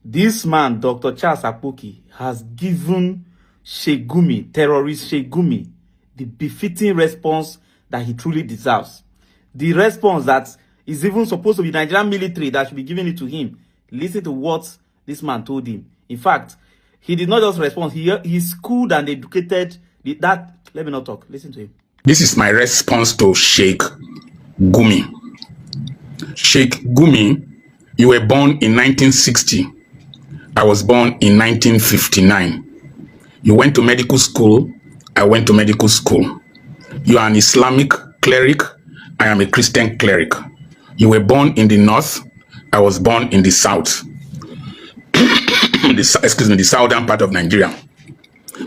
This man, Dr. Charles Apkoki, has given Sheikh Gumi, terrorist Sheikh Gumi, the befitting response that he truly deserves. The response that is even supposed to be Nigerian military that should be giving it to him. Listen to what this man told him. In fact, he did not just respond. He schooled and educated that. Let me not talk. Listen to him. This is my response to Sheikh Gumi. Sheikh Gumi, you were born in 1960. I was born in 1959. You went to medical school. I went to medical school. You are an Islamic cleric. I am a Christian cleric. You were born in the north. I was born in the south. the southern part of Nigeria.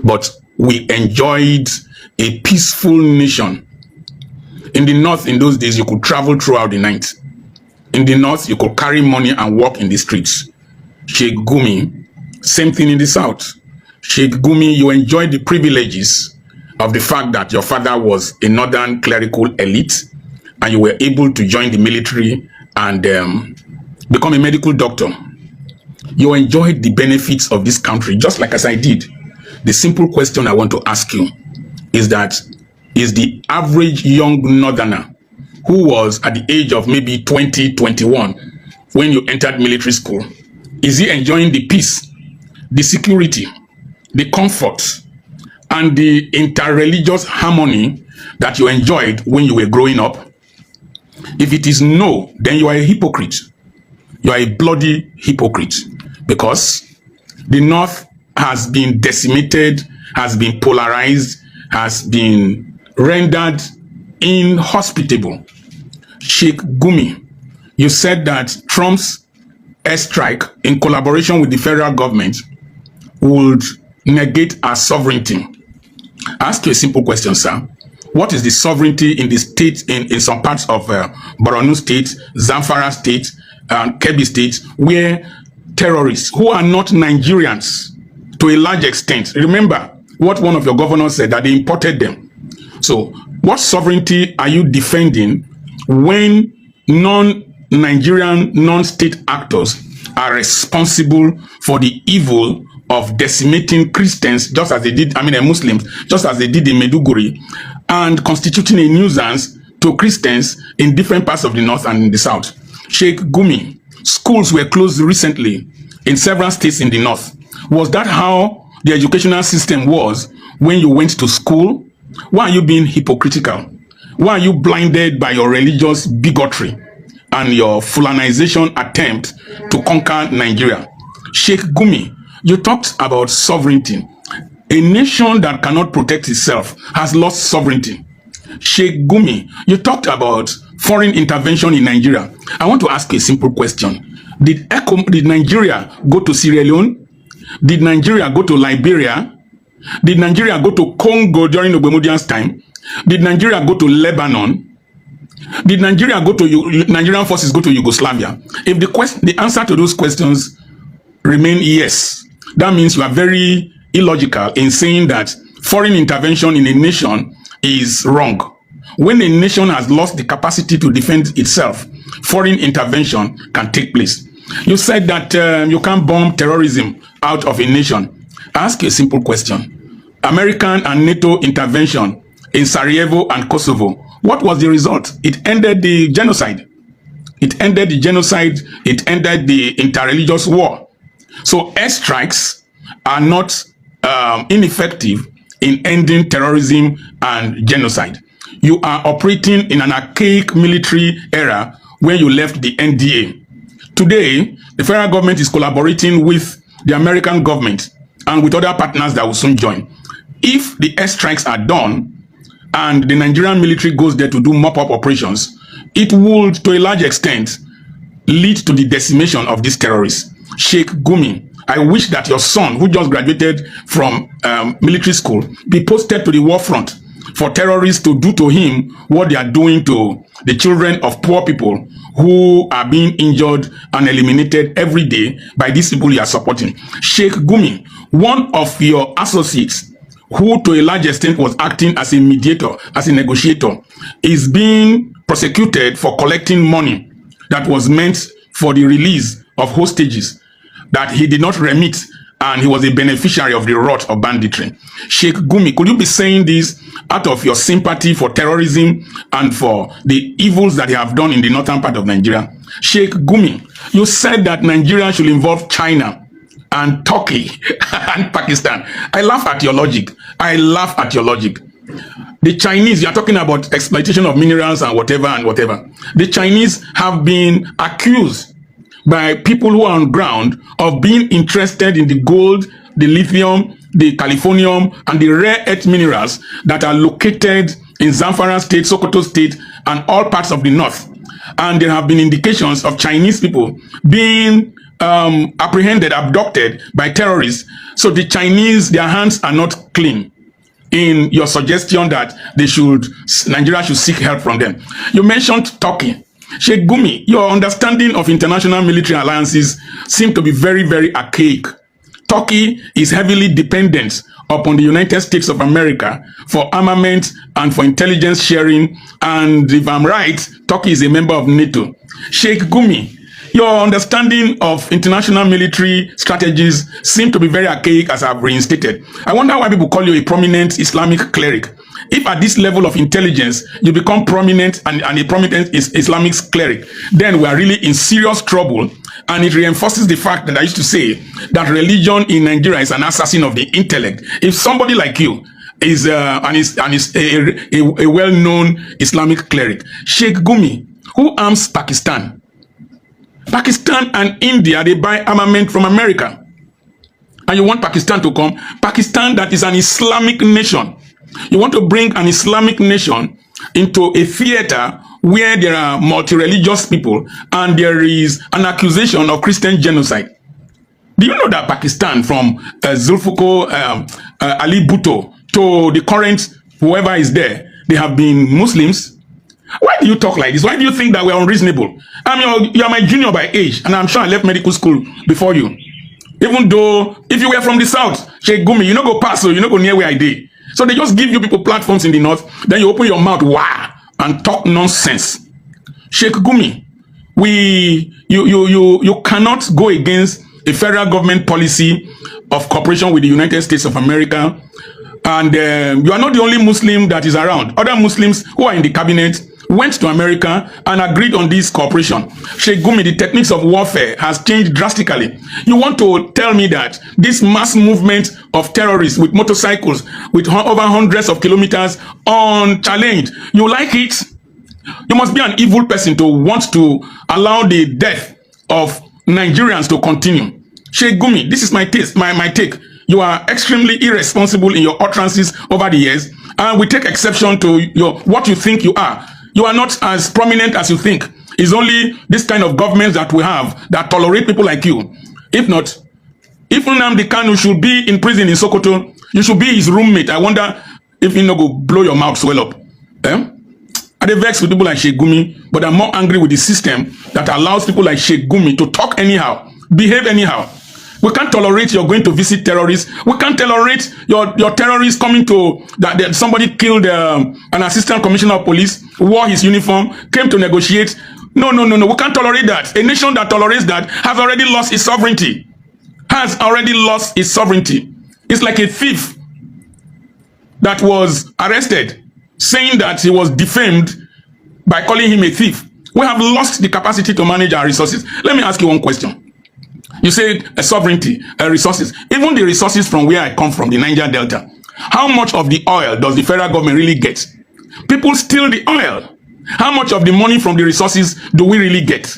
But we enjoyed a peaceful nation. In the north, in those days, you could travel throughout the night. In the north, you could carry money and walk in the streets. Sheikh Gumi, same thing in the south. Sheikh Gumi, you enjoyed the privileges of the fact that your father was a northern clerical elite and you were able to join the military and become a medical doctor. You enjoyed the benefits of this country just like as I did. The simple question I want to ask you is that, is the average young northerner who was at the age of maybe 20, 21 when you entered military school, is he enjoying the peace, the security, the comfort, and the interreligious harmony that you enjoyed when you were growing up? If it is no, then you are a hypocrite. You are a bloody hypocrite, because the North has been decimated, has been polarized, has been rendered inhospitable. Sheikh Gumi, you said that Trump's airstrike in collaboration with the federal government would negate our sovereignty. I ask you a simple question, sir. What is the sovereignty in the state, in some parts of Borno State, Zamfara State, and Kebbi State, where terrorists who are not Nigerians to a large extent, remember what one of your governors said, that they imported them. So what sovereignty are you defending when non-Nigerian, non-state actors are responsible for the evil of decimating Christians, just as they did, Muslims, just as they did in Maiduguri, and constituting a nuisance to Christians in different parts of the north and in the south? Sheikh Gumi, schools were closed recently in several states in the north. Was that how the educational system was when you went to school? Why are you being hypocritical? Why are you blinded by your religious bigotry and your Fulanization attempt to conquer Nigeria? Sheikh Gumi, you talked about sovereignty. A nation that cannot protect itself has lost sovereignty. Sheikh Gumi, you talked about foreign intervention in Nigeria. I want to ask you a simple question. Did Nigeria go to Sierra Leone? Did Nigeria go to Liberia? Did Nigeria go to Congo during Obemudian's time? Did Nigeria go to Lebanon? Did Nigeria go to Nigerian forces go to Yugoslavia? If the answer to those questions remain yes, that means you are very illogical in saying that foreign intervention in a nation is wrong. When a nation has lost the capacity to defend itself, foreign intervention can take place. You said that you can't bomb terrorism out of a nation. I ask you a simple question. American and NATO intervention in Sarajevo and Kosovo, what was the result? It ended the genocide. It ended the genocide. It ended the interreligious war. So airstrikes are not ineffective in ending terrorism and genocide. You are operating in an archaic military era where you left the NDA. Today, the federal government is collaborating with the American government and with other partners that will soon join. If the airstrikes are done and the Nigerian military goes there to do mop-up operations, it would, to a large extent, lead to the decimation of these terrorists. Sheikh Gumi, I wish that your son, who just graduated from military school, be posted to the war front for terrorists to do to him what they are doing to the children of poor people who are being injured and eliminated every day by these people you are supporting. Sheikh Gumi, one of your associates, who to a large extent was acting as a mediator, as a negotiator, is being prosecuted for collecting money that was meant for the release of hostages. that he did not remit and he was a beneficiary of the rot of banditry. Sheikh Gumi, could you be saying this out of your sympathy for terrorism and for the evils that they have done in the northern part of Nigeria? Sheikh Gumi, you said that Nigeria should involve China and Turkey and Pakistan. I laugh at your logic. I laugh at your logic. The Chinese, you are talking about exploitation of minerals and whatever and whatever. The Chinese have been accused by people who are on ground of being interested in the gold, the lithium, the californium, and the rare earth minerals that are located in Zamfara State, Sokoto State, and all parts of the north. And there have been indications of Chinese people being apprehended, abducted by terrorists. So the Chinese, their hands are not clean in your suggestion that Nigeria should seek help from them. You mentioned Turkey. Sheikh Gumi, your understanding of international military alliances seem to be very, very archaic. Turkey is heavily dependent upon the United States of America for armament and for intelligence sharing. And if I'm right, Turkey is a member of NATO. Sheikh Gumi, your understanding of international military strategies seem to be very archaic, as I've reinstated. I wonder why people call you a prominent Islamic cleric. If at this level of intelligence you become prominent and a prominent Islamic cleric, then we are really in serious trouble. And it reinforces the fact that I used to say that religion in Nigeria is an assassin of the intellect. If somebody like you is a well-known Islamic cleric, Sheikh Gumi, who arms Pakistan? Pakistan and India, they buy armament from America. And you want Pakistan to come? Pakistan, that is an Islamic nation. You want to bring an Islamic nation into a theater where there are multi-religious people and there is an accusation of Christian genocide. Do you know that Pakistan, from Zulfikar Ali Bhutto to the current whoever is there, they have been Muslims? Why do you talk like this? Why do you think that we're unreasonable? I mean, you are my junior by age, and I'm sure I left medical school before you. Even though, if you were from the south, Sheikh Gumi, you know go pass, so you know go near where I did. So they just give you people platforms in the north, then you open your mouth, wow, and talk nonsense. Sheikh Gumi, you cannot go against a federal government policy of cooperation with the United States of America. And you are not the only Muslim that is around. Other Muslims who are in the cabinet went to America and agreed on this cooperation. Sheikh Gumi, the techniques of warfare has changed drastically. You want to tell me that this mass movement of terrorists with motorcycles with over hundreds of kilometers unchallenged, you like it? You must be an evil person to want to allow the death of Nigerians to continue. Sheikh Gumi, this is my take. You are extremely irresponsible in your utterances over the years, and we take exception to what you think you are. You are not as prominent as you think. It's only this kind of government that we have that tolerate people like you. If not, if Nnamdi Kanu should be in prison in Sokoto, you should be his roommate. I wonder if you know go blow your mouth swell up. I vex with people like Sheikh Gumi, but I'm more angry with the system that allows people like Sheikh Gumi to talk anyhow, behave anyhow. We can't tolerate you're going to visit terrorists. We can't tolerate your terrorists coming to that somebody killed an assistant commissioner of police, wore his uniform, came to negotiate. No. We can't tolerate that. A nation that tolerates that has already lost its sovereignty. It's like a thief that was arrested, saying that he was defamed by calling him a thief. We have lost the capacity to manage our resources. Let me ask you one question. You said sovereignty, resources. Even the resources from where I come from, the Niger Delta. How much of the oil does the federal government really get? People steal the oil. How much of the money from the resources do we really get?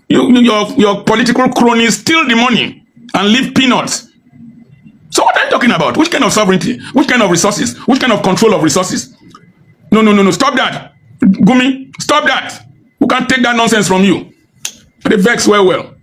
Your political cronies steal the money and leave peanuts. So what are you talking about? Which kind of sovereignty? Which kind of resources? Which kind of control of resources? No. Stop that. Gumi, stop that. We can't take that nonsense from you. They vex well.